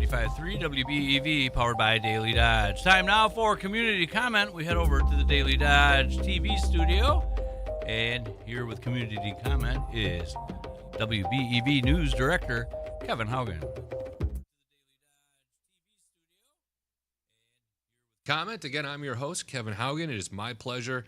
95.3 WBEV, powered by Daily Dodge. Time now for community comment. We head over to the Daily Dodge TV studio. And here with community comment is WBEV News Director Kevin Haugen. Comment. Again, I'm your host, Kevin Haugen. It is my pleasure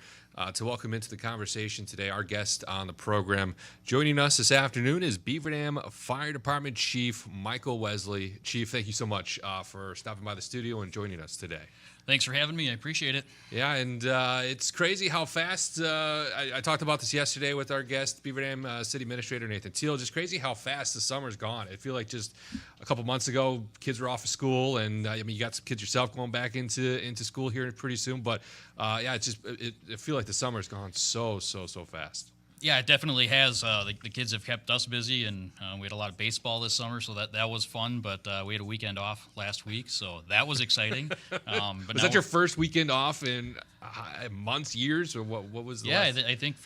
to welcome into the conversation today our guest on the program. Joining us this afternoon is Beaver Dam Fire Department Chief Michael Wesley. Chief, thank you so much for stopping by the studio and joining us today. Thanks for having me. I appreciate it. Yeah, and it's crazy how fast, I talked about this yesterday with our guest, Beaver Dam City Administrator Nathan Teal, just crazy how fast the summer's gone. I feel like just a couple months ago, kids were off of school, and I mean, you got some kids yourself going back into school here pretty soon, but yeah, it's just, I feel like the summer's gone so fast. Yeah, it definitely has. The kids have kept us busy, and we had a lot of baseball this summer, so that was fun. But we had a weekend off last week, so that was exciting. But was that your first weekend off in months, years, or what was the last? I think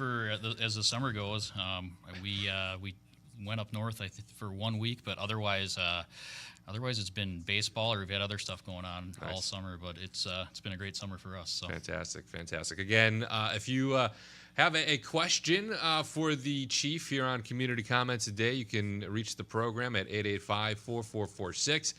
as the summer goes, we went up north for 1 week, but otherwise it's been baseball, or we've had other stuff going on all summer. But it's been a great summer for us. So. Fantastic. Again, if you have a question for the chief here on Community Comments today, you can reach the program at 885-4446,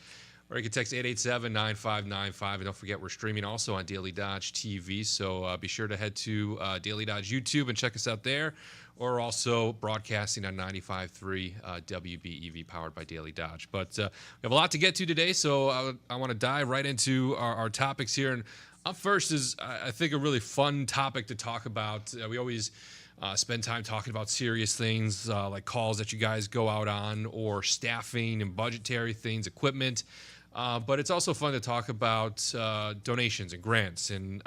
or you can text 887-9595. And don't forget, we're streaming also on Daily Dodge TV, so be sure to head to Daily Dodge YouTube and check us out there, or also broadcasting on 95.3 WBEV, powered by Daily Dodge. But we have a lot to get to today, so I want to dive right into our topics here. And up first is, I think, a really fun topic to talk about. We always spend time talking about serious things like calls that you guys go out on, or staffing and budgetary things, equipment. But it's also fun to talk about donations and grants and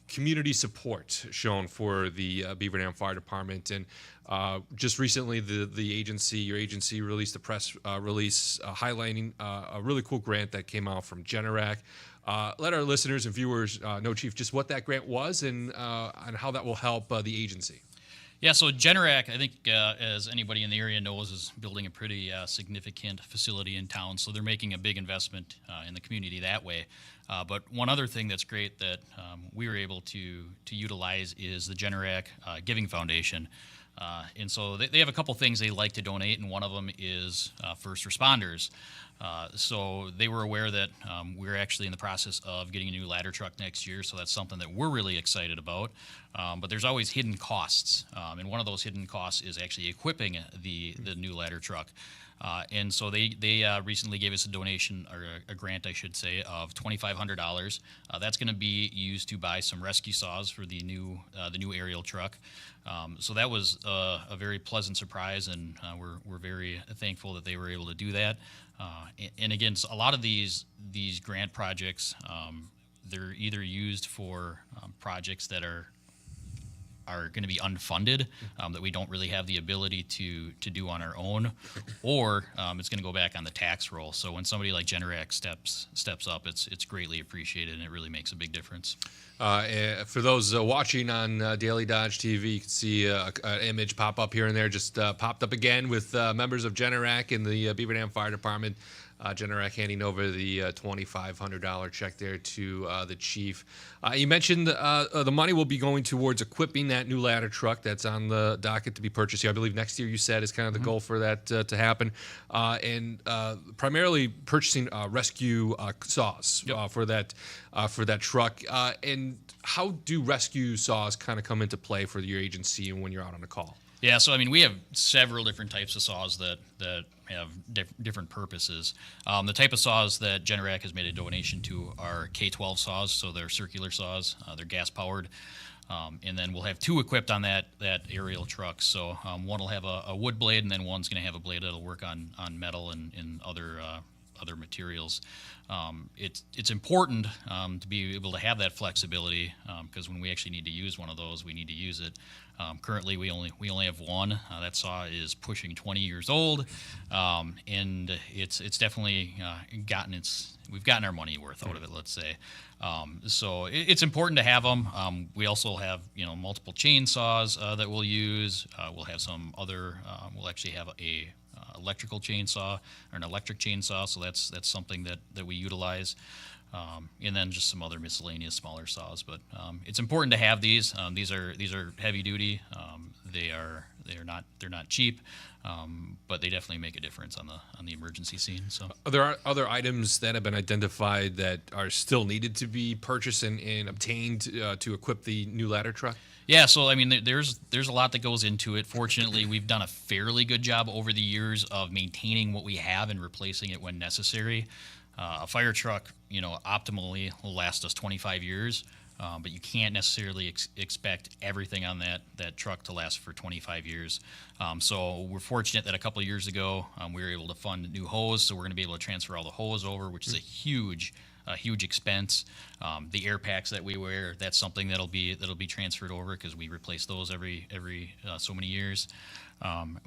community support shown for the Beaver Dam Fire Department. And just recently, your agency released a press release highlighting a really cool grant that came out from Generac. Let our listeners and viewers know, Chief, just what that grant was and how that will help the agency. Yeah, so Generac, I think, as anybody in the area knows, is building a pretty significant facility in town. So they're making a big investment in the community that way. But one other thing that's great that we were able to utilize is the Generac Giving Foundation. And so they have a couple things they like to donate, and one of them is first responders. So they were aware that we're actually in the process of getting a new ladder truck next year, so that's something that we're really excited about. But there's always hidden costs, and one of those hidden costs is actually equipping the new ladder truck. And so they recently gave us a donation, or a grant, I should say, of $2,500. That's going to be used to buy some rescue saws for the new aerial truck. So that was a very pleasant surprise, and we're very thankful that they were able to do that. And again, a lot of these grant projects, they're either used for projects that are going to be unfunded, that we don't really have the ability to do on our own, or it's going to go back on the tax roll. So when somebody like Generac steps up, it's greatly appreciated, and it really makes a big difference. For those watching on Daily Dodge TV, you can see an image pop up here and there, just popped up again with members of Generac and the Beaver Dam Fire Department. Generac handing over the $2,500 check there to the chief. You mentioned the money will be going towards equipping that new ladder truck that's on the docket to be purchased here. I believe next year, you said, is kind of the goal for that to happen. And primarily purchasing rescue saws for that truck. And how do rescue saws kind of come into play for your agency and when you're out on a call? Yeah, so I mean, we have several different types of saws that have different purposes. The type of saws that Generac has made a donation to are K12 saws, so they're circular saws. They're gas-powered. And then we'll have two equipped on that aerial truck. So one will have a wood blade, and then one's going to have a blade that'll work on metal and other materials. It's important to be able to have that flexibility, because when we actually need to use one of those, we need to use it. Currently, we only have one. That saw is pushing 20 years old, and it's definitely we've gotten our money worth out of it, let's say. So it's important to have them. We also have multiple chainsaws that we'll use. We'll have some other. We'll actually have a electrical chainsaw or an electric chainsaw, so that's something that we utilize. And then just some other miscellaneous smaller saws, but it's important to have these. These are heavy duty. They're not cheap, but they definitely make a difference on the emergency scene. So There are other items that have been identified that are still needed to be purchased and obtained to equip the new ladder truck. yeah, so I mean, there's a lot that goes into it. Fortunately, we've done a fairly good job over the years of maintaining what we have and replacing it when necessary. A fire truck, optimally will last us 25 years, but you can't necessarily expect everything on that truck to last for 25 years. So we're fortunate that a couple of years ago we were able to fund a new hose, so we're going to be able to transfer all the hose over, which is a huge expense. The air packs that we wear, that's something that'll be transferred over because we replace those every so many years.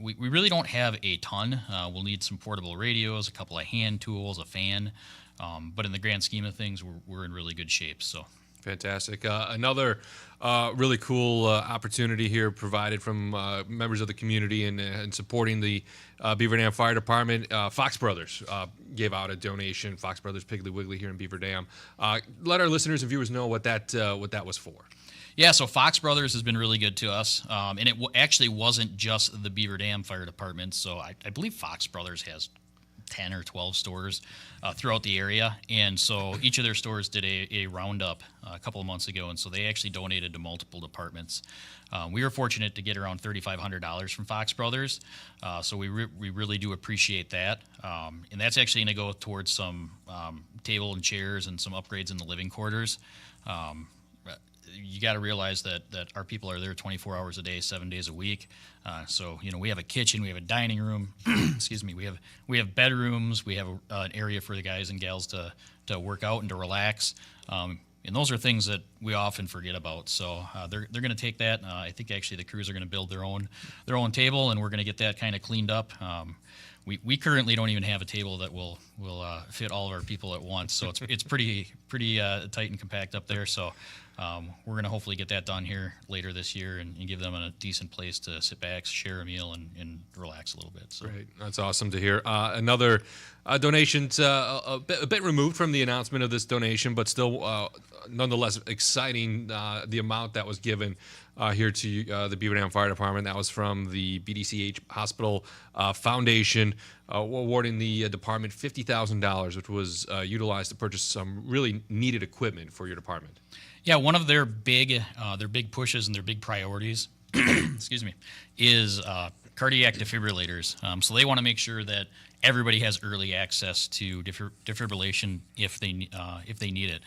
We really don't have a ton. We'll need some portable radios, a couple of hand tools, a fan, but in the grand scheme of things, we're in really good shape. So. Fantastic. Another really cool opportunity here provided from members of the community and supporting the Beaver Dam Fire Department. Fox Brothers gave out a donation. Fox Brothers Piggly Wiggly here in Beaver Dam. Let our listeners and viewers know what that was for. Yeah, so Fox Brothers has been really good to us, and it actually wasn't just the Beaver Dam Fire Department. So I believe Fox Brothers has 10 or 12 stores throughout the area, and so each of their stores did a roundup a couple of months ago, and so they actually donated to multiple departments. We were fortunate to get around $3,500 from Fox Brothers, so we really do appreciate that, and that's actually going to go towards some table and chairs and some upgrades in the living quarters. You got to realize that our people are there 24 hours a day, 7 days a week. So we have a kitchen, we have a dining room. Excuse me. We have bedrooms. We have an area for the guys and gals to work out and to relax. And those are things that we often forget about. So they're going to take that. I think actually the crews are going to build their own table, and we're going to get that kind of cleaned up. We currently don't even have a table that will fit all of our people at once. So it's pretty tight and compact up there. So we're going to hopefully get that done here later this year and give them a decent place to sit back, share a meal, and relax a little bit. So. Great. That's awesome to hear. Another donation a bit removed from the announcement of this donation, but still nonetheless exciting, the amount that was given here to the Beaver Dam Fire Department. That was from the BDCH Hospital Foundation, awarding the department $50,000, which was utilized to purchase some really needed equipment for your department. Yeah, one of their big pushes and their big priorities, excuse me, is cardiac defibrillators. So they want to make sure that everybody has early access to defibrillation if they need it.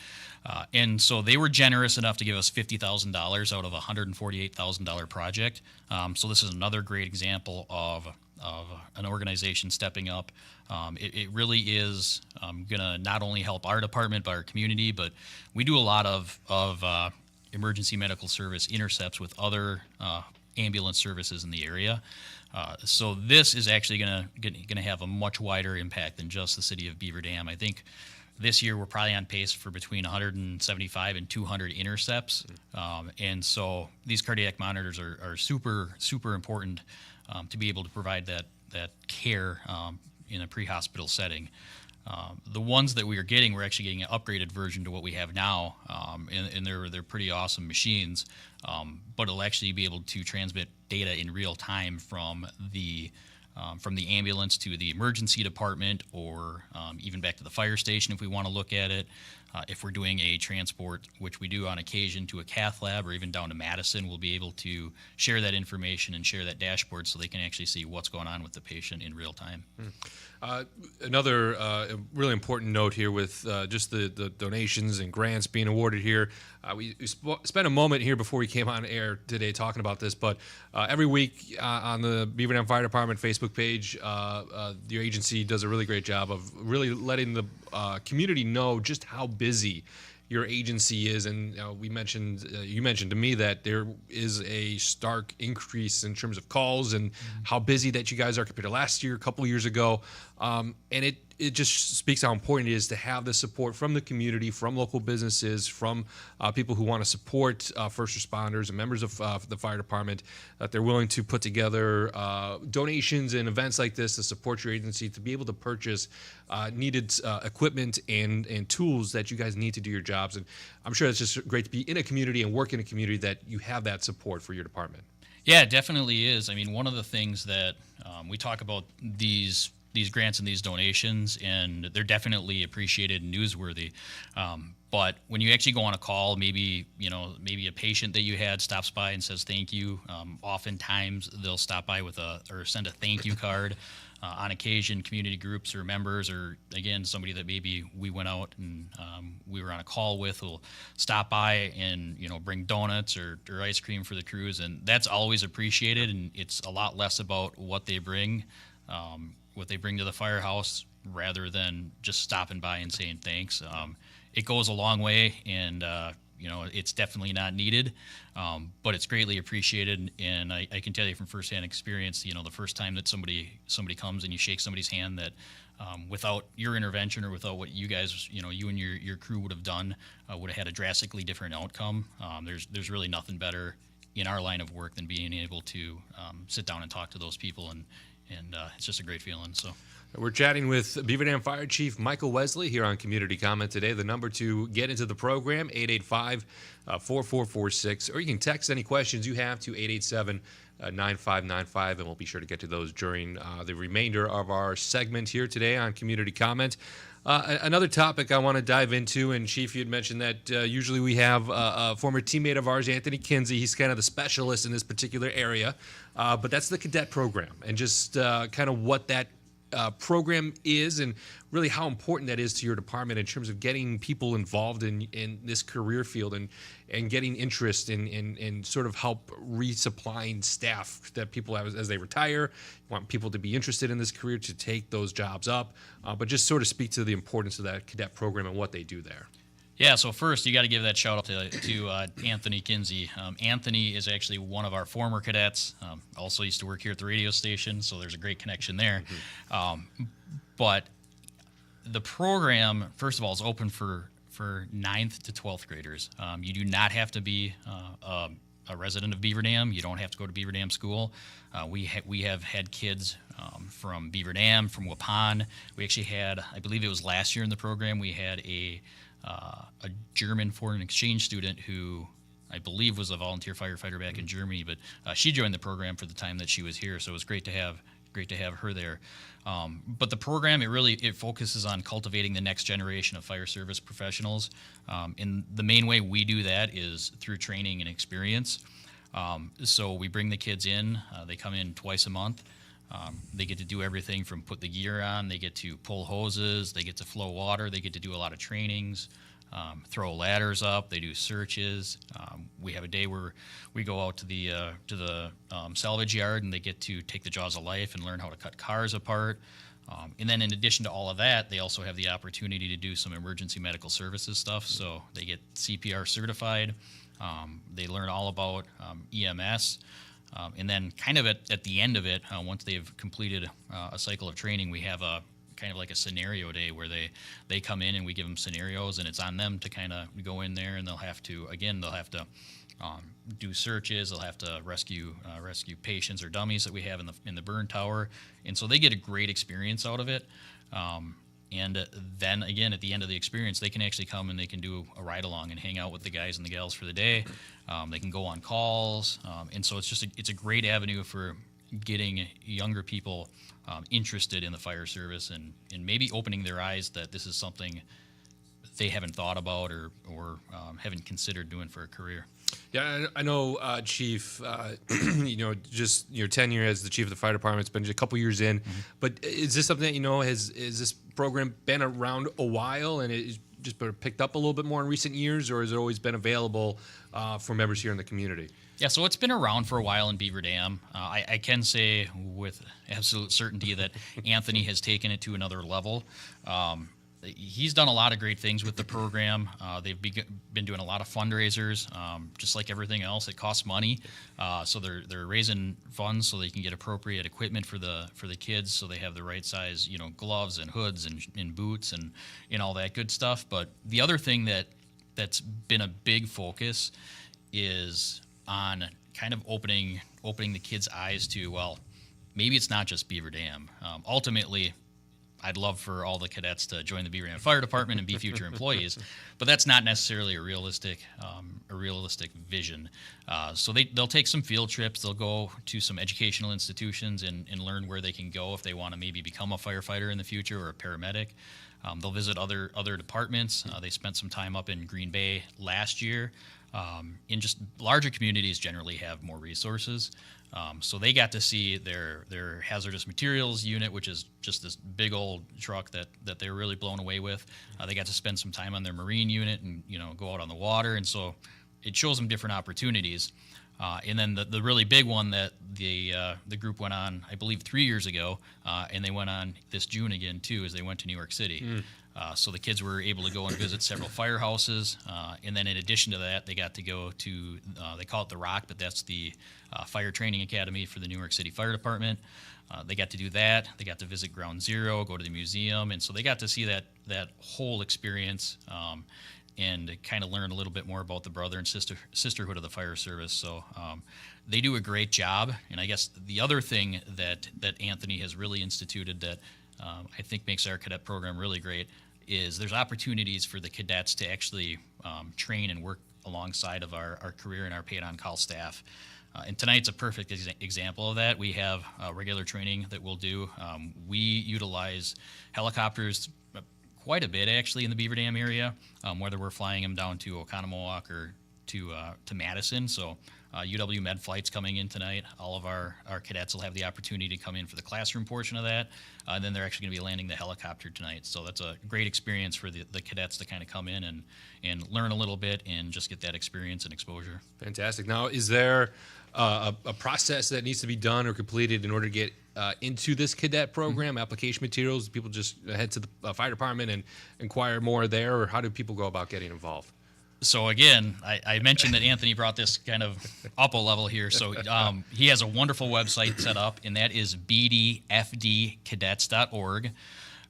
And so they were generous enough to give us $50,000 out of a $148,000 project. So this is another great example of an organization stepping up. It really is going to not only help our department but our community, but we do a lot of emergency medical service intercepts with other ambulance services in the area. So this is actually going to have a much wider impact than just the city of Beaver Dam. I think this year we're probably on pace for between 175 and 200 intercepts, and so these cardiac monitors are super important to be able to provide that care in a pre-hospital setting. The ones that we are getting, we're actually getting an upgraded version to what we have now, and they're pretty awesome machines. But it'll actually be able to transmit data in real time from the ambulance to the emergency department, or even back to the fire station if we want to look at it. If we're doing a transport, which we do on occasion, to a cath lab or even down to Madison, we'll be able to share that information and share that dashboard so they can actually see what's going on with the patient in real time. Another really important note here with just the donations and grants being awarded here. We spent a moment here before we came on air today talking about this, but every week on the Beaver Dam Fire Department Facebook page, your agency does a really great job of really letting the community know just how busy your agency is, and you mentioned to me that there is a stark increase in terms of calls and how busy that you guys are compared to last year, a couple years ago, and it just speaks how important it is to have the support from the community, from local businesses, from people who want to support first responders and members of the fire department, that they're willing to put together donations and events like this to support your agency, to be able to purchase needed equipment and tools that you guys need to do your jobs. And I'm sure it's just great to be in a community and work in a community that you have that support for your department. Yeah, it definitely is. I mean, one of the things that we talk about these grants and these donations, and they're definitely appreciated and newsworthy. But when you actually go on a call, maybe a patient that you had stops by and says thank you. Oftentimes they'll stop by or send a thank you card. On occasion, community groups or members, or again, somebody that maybe we went out and we were on a call with, will stop by and bring donuts or ice cream for the crews, and that's always appreciated. And it's a lot less about what they bring to the firehouse rather than just stopping by and saying thanks. It goes a long way, and it's definitely not needed, but it's greatly appreciated. And I can tell you from firsthand experience, the first time that somebody comes and you shake somebody's hand, that without your intervention or without what you guys, you and your crew would have done, would have had a drastically different outcome. There's really nothing better in our line of work than being able to sit down and talk to those people, and it's just a great feeling. So. We're chatting with Beaver Dam Fire Chief Michael Wesley here on Community Comment today. The number to get into the program, 885-4446, or you can text any questions you have to 887-9595, and we'll be sure to get to those during the remainder of our segment here today on Community Comment. Another topic I want to dive into, and Chief, you had mentioned that usually we have a former teammate of ours, Anthony Kinsey. He's kind of the specialist in this particular area, but that's the cadet program, and just kind of what that program is, and really how important that is to your department in terms of getting people involved in this career field, and getting interest in sort of help resupplying staff that people have as they retire. You want people to be interested in this career, to take those jobs up, but just sort of speak to the importance of that cadet program and what they do there. Yeah, so first you got to give that shout out to Anthony Kinsey. Anthony is actually one of our former cadets. Also used to work here at the radio station, so there's a great connection there. Mm-hmm. But the program, first of all, is open for 9th to 12th graders. You do not have to be a resident of Beaver Dam. You don't have to go to Beaver Dam school. We have had kids from Beaver Dam, from Waupun. We actually had, I believe it was last year in the program, we had a German foreign exchange student who I believe was a volunteer firefighter back in Germany, but she joined the program for the time that she was here, so it was great to have her there. But the program, it focuses on cultivating the next generation of fire service professionals, and the main way we do that is through training and experience. So we bring the kids in, they come in twice a month. They get to do everything from put the gear on, they get to pull hoses, they get to flow water, they get to do a lot of trainings, throw ladders up, they do searches. We have a day where we go out to the salvage yard, and they get to take the jaws of life and learn how to cut cars apart. And then in addition to all of that, they also have the opportunity to do some emergency medical services stuff. So they get CPR certified. They learn all about EMS. And then kind of at the end of it, once they've completed a cycle of training, we have a kind of like a scenario day where they come in and we give them scenarios, and it's on them to kind of go in there, and they'll have to do searches. They'll have to rescue patients or dummies that we have in the burn tower, and so they get a great experience out of it. And then again, at the end of the experience, they can actually come and they can do a ride along and hang out with the guys and the gals for the day. They can go on calls, and so it's a great avenue for getting younger people interested in the fire service, and maybe opening their eyes that this is something they haven't thought about or haven't considered doing for a career. Yeah, I know, Chief, just your tenure as the chief of the fire department, it's been just a couple years in, but is this something that, has this program been around a while and it's just been picked up a little bit more in recent years, or has it always been available for members here in the community? Yeah, so it's been around for a while in Beaver Dam. I can say with absolute certainty that Anthony has taken it to another level. he's done a lot of great things with the program. They've been doing a lot of fundraisers. Just like everything else, it costs money. So they're raising funds so they can get appropriate equipment for the kids, so they have the right size, gloves and hoods and boots and all that good stuff. But the other thing that's been a big focus is on kind of opening the kids' eyes to, well, maybe it's not just Beaver Dam. Ultimately, I'd love for all the cadets to join the Beaver Dam Fire Department and be future employees, but that's not necessarily a realistic vision. So they'll take some field trips. They'll go to some educational institutions and learn where they can go if they want to maybe become a firefighter in the future or a paramedic. They'll visit other departments. They spent some time up in Green Bay last year. In just larger communities generally have more resources. So they got to see their hazardous materials unit, which is just this big old truck that they were really blown away with. They got to spend some time on their marine unit and go out on the water, and so it shows them different opportunities. And then the really big one that the group went on, I believe 3 years ago, and they went on this June again too, is they went to New York City. So the kids were able to go and visit several firehouses, and then in addition to that, they got to go to, they call it the Rock, but that's the Fire Training Academy for the New York City Fire Department. They got to do that. They got to visit Ground Zero, go to the museum, and so they got to see that whole experience and kind of learn a little bit more about the brother and sisterhood of the fire service. So they do a great job, and I guess the other thing that Anthony has really instituted that I think makes our cadet program really great is there's opportunities for the cadets to actually train and work alongside of our career and our paid on-call staff. And tonight's a perfect example of that. We have regular training that we'll do. We utilize helicopters quite a bit actually in the Beaver Dam area, whether we're flying them down to Oconomowoc or to Madison. So UW Med flight's coming in tonight. All of our cadets will have the opportunity to come in for the classroom portion of that. And then they're actually going to be landing the helicopter tonight. So that's a great experience for the cadets to kind of come in and learn a little bit and just get that experience and exposure. Fantastic. Now, is there a process that needs to be done or completed in order to get into this cadet program? Application materials? People just head to the fire department and inquire more there, or how do people go about getting involved? So again, I mentioned that Anthony brought this kind of up a level here. So he has a wonderful website set up, and that is bdfdcadets.org.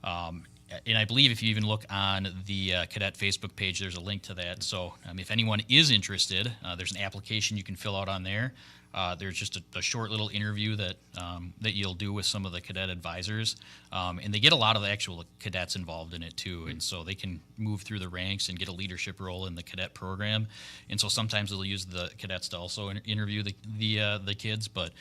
And I believe if you even look on the cadet Facebook page, there's a link to that. So if anyone is interested, there's an application you can fill out on there. There's just a short little interview that you'll do with some of the cadet advisors, and they get a lot of the actual cadets involved in it too, and so they can move through the ranks and get a leadership role in the cadet program. And so sometimes they'll use the cadets to also interview the kids, but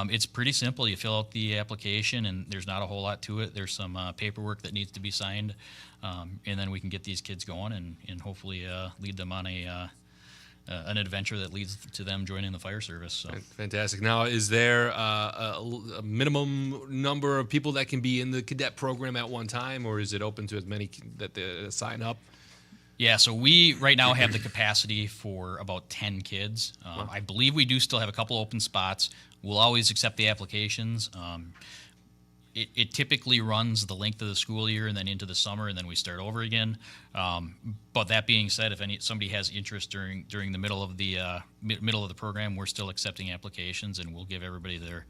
it's pretty simple. You fill out the application, and there's not a whole lot to it. There's some paperwork that needs to be signed, and then we can get these kids going and hopefully lead them on an adventure that leads to them joining the fire service. So. Fantastic. Now, is there a minimum number of people that can be in the cadet program at one time, or is it open to as many that sign up? Yeah, so we right now have the capacity for about 10 kids. I believe we do still have a couple open spots. We'll always accept the applications. It typically runs the length of the school year and then into the summer, and then we start over again. But that being said, if somebody has interest during the middle of the program, we're still accepting applications, and we'll give everybody their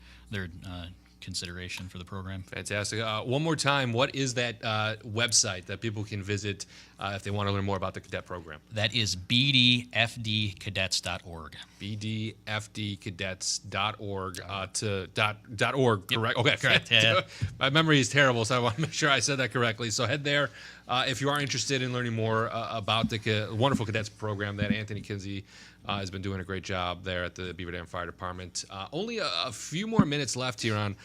consideration for the program. Fantastic. One more time, what is that website that people can visit if they want to learn more about the cadet program? That is bdfdcadets.org. bdfdcadets.org .org, correct? Okay. Correct. Yeah. My memory is terrible, so I want to make sure I said that correctly. So head there if you are interested in learning more about the wonderful cadets program that Anthony Kinsey has been doing a great job there at the Beaver Dam Fire Department. Only a few more minutes left here on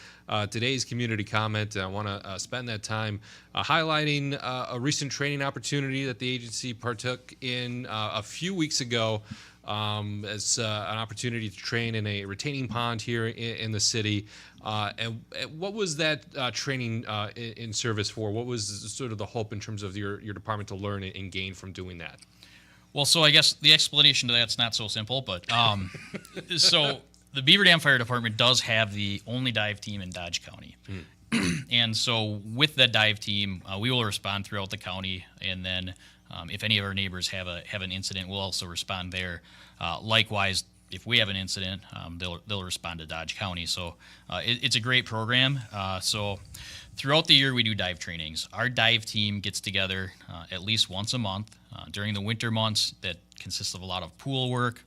today's community comment. I want to spend that time highlighting a recent training opportunity that the agency partook in a few weeks ago as an opportunity to train in a retaining pond here in the city. And what was that training in service for? What was sort of the hope in terms of your department to learn and gain from doing that? Well, so I guess the explanation to that's not so simple, but so the Beaver Dam Fire Department does have the only dive team in Dodge County. And so with that dive team, we will respond throughout the county, and then if any of our neighbors have an incident, we'll also respond there. Likewise, if we have an incident, they'll respond to Dodge County. So it's a great program. So throughout the year, we do dive trainings. Our dive team gets together at least once a month. During the winter months, that consists of a lot of pool work.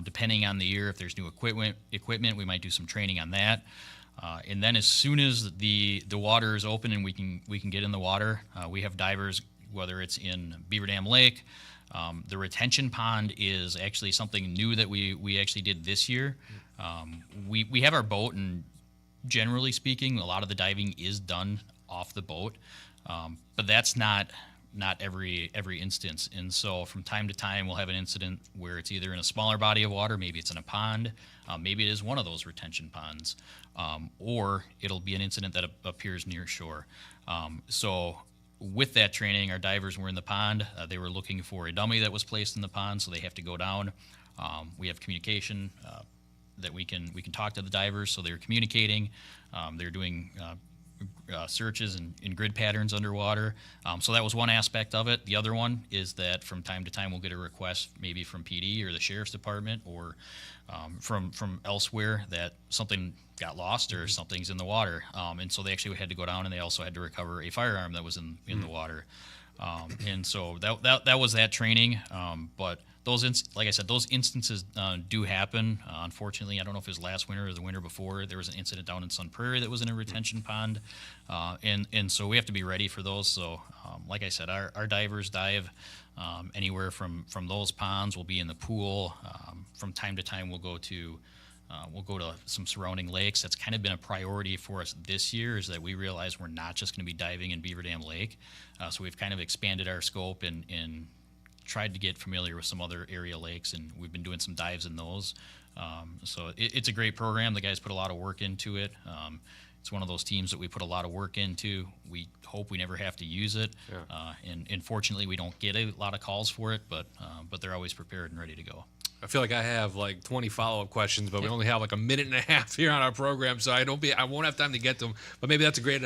Depending on the year, if there's new equipment, we might do some training on that. And then as soon as the water is open and we can get in the water, we have divers, whether it's in Beaver Dam Lake. The retention pond is actually something new that we actually did this year. We have our boat, and generally speaking, a lot of the diving is done off the boat, but that's not every instance. And so from time to time, we'll have an incident where it's either in a smaller body of water, maybe it's in a pond, maybe it is one of those retention ponds, or it'll be an incident that appears near shore. So with that training, our divers were in the pond. They were looking for a dummy that was placed in the pond, so they have to go down. We have communication that we can talk to the divers, so they're communicating. They're doing searches and grid patterns underwater. So that was one aspect of it. The other one is that from time to time we'll get a request maybe from PD or the Sheriff's Department or from elsewhere that something got lost or something's in the water. And so they actually had to go down, and they also had to recover a firearm that was in the water. And so that was that training. But like I said, those instances do happen. Unfortunately, I don't know if it was last winter or the winter before, there was an incident down in Sun Prairie that was in a retention pond. And so we have to be ready for those. So like I said, our divers dive anywhere from those ponds. We'll be in the pool. From time to time, we'll go to some surrounding lakes. That's kind of been a priority for us this year, is that we realize we're not just going to be diving in Beaver Dam Lake. So we've kind of expanded our scope and tried to get familiar with some other area lakes, and we've been doing some dives in those. So it's a great program. The guys put a lot of work into it. It's one of those teams that we put a lot of work into. We hope we never have to use it. Yeah. And fortunately, we don't get a lot of calls for it, but they're always prepared and ready to go. I feel like I have like 20 follow-up questions, but we only have like a minute and a half here on our program, so I won't have time to get to them. But maybe that's a great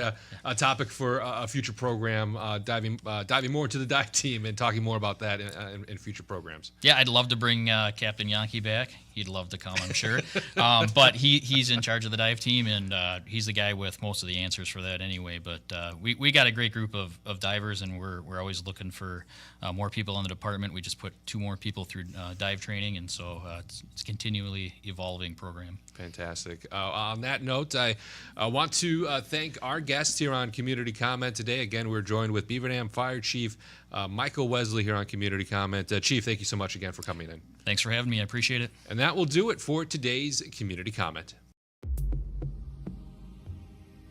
topic for a future program, diving more into the dive team and talking more about that in future programs. Yeah, I'd love to bring Captain Yankee back. He'd love to come, I'm sure. But he's in charge of the dive team, and he's the guy with most of the answers for that anyway. But we got a great group of divers, and we're always looking for more people in the department. We just put 2 more people through dive training, and so it's continually evolving program. Fantastic. On that note, I want to thank our guests here on Community Comment today. Again, we're joined with Beaver Dam Fire Chief Michael Wesley here on Community Comment. Chief, thank you so much again for coming in. Thanks for having me. I appreciate it. And that will do it for today's Community Comment.